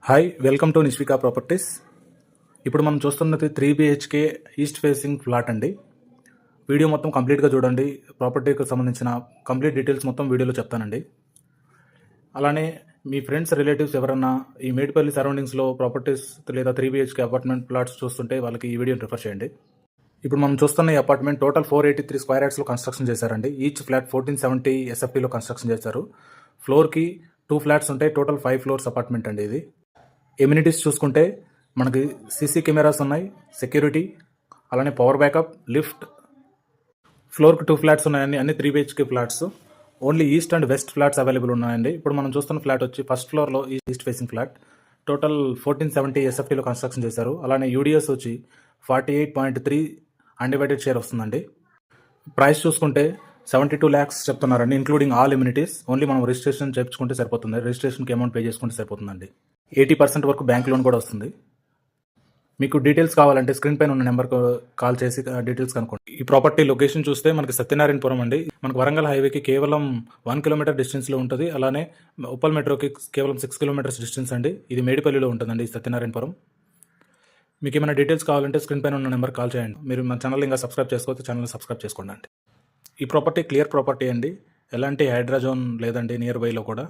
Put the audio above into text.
Hi welcome to Nishvika properties. ఇప్పుడు మనం చూస్తున్నది 3 BHK ఈస్ట్ ఫేసింగ్ ఫ్లాట్ అండి. వీడియో మొత్తం కంప్లీట్గా చూడండి. ప్రాపర్టీకి సంబంధించిన కంప్లీట్ డీటెయిల్స్ మొత్తం వీడియోలో చెప్తానండి. అలానే మీ ఫ్రెండ్స్ రిలేటివ్స్ ఎవరన్నా ఈ మేడిపల్లి సరౌండింగ్స్లో ప్రాపర్టీస్ లేదా 3 BHK అపార్ట్మెంట్ ప్లాట్స్ చూస్తుంటే వాళ్ళకి ఈ వీడియోని రిఫర్ చేయండి. ఇప్పుడు మనం చూస్తున్న ఈ అపార్ట్మెంట్ టోటల్ 483 స్క్వేర్ యార్డ్స్లో కన్స్ట్రక్షన్ చేశారండి. ఈచ్ ఫ్లాట్ 1470 SFTలో కన్స్ట్రక్షన్ చేశారు. ఫ్లోర్కి 2 ఫ్లాట్స్ ఉంటాయి. టోటల్ 5 ఫ్లోర్స్ అపార్ట్మెంట్ అండి ఇది. ఎమ్యూనిటీస్ చూసుకుంటే మనకి సీసీ కెమెరాస్ ఉన్నాయి, సెక్యూరిటీ, అలానే పవర్ బ్యాకప్, లిఫ్ట్. ఫ్లోర్కి 2 ఫ్లాట్స్ ఉన్నాయండి. అన్ని 3 BHK flats. Only east and west flats available ఉన్నాయండి. ఇప్పుడు మనం చూస్తున్న ఫ్లాట్ వచ్చి ఫస్ట్ ఫ్లోర్లో ఈస్ట్ ఫేసింగ్ ఫ్లాట్. టోటల్ 1470 SFTలో కన్స్ట్రక్షన్ చేశారు. అలానే యూడిఎస్ వచ్చి 48.3 అన్డివైడెడ్ షేర్ వస్తుందండి. ప్రైస్ చూసుకుంటే 72 lakhs చెప్తున్నారండి, ఇంక్లూడింగ్ ఆల్ ఎమ్యూనిటీస్. ఓన్లీ మనం రిజిస్ట్రేషన్ చేయించుకుంటే సరిపోతుంది. రిజిస్ట్రేషన్కి అమౌంట్ పే చేసుకుంటే సరిపోతుందండి. 80% వరకు బ్యాంక్ లోన్ కూడా వస్తుంది. మీకు డీటెయిల్స్ కావాలంటే స్క్రీన్ పైన ఉన్న నెంబర్కు కాల్ చేసి డీటెయిల్స్ కనుక్కోండి. ఈ ప్రాపర్టీ లొకేషన్ చూస్తే మనకి సత్యనారాయణపురం అండి. మనకు వరంగల్ హైవేకి కేవలం 1 kilometer డిస్టెన్స్లో ఉంటుంది. అలానే ఉప్పల్ మెట్రోకి కేవలం 6 kilometers డిస్టెన్స్ అండి. ఇది మేడిపల్లిలో ఉంటుందండి సత్యనారాయణపురం. మీకు ఏమైనా డీటెయిల్స్ కావాలంటే స్క్రీన్ పైన ఉన్న నెంబర్ కాల్ చేయండి. మీరు మన ఛానల్ ఇంకా సబ్స్క్రైబ్ చేసుకోవచ్చు, ఛానల్ సబ్స్క్రైబ్ చేసుకోండి అండి. ఈ ప్రాపర్టీ క్లియర్ ప్రాపర్టీ అండి. ఎలాంటి హైడ్రాజోన్ లేదండి నియర్ బైలో కూడా.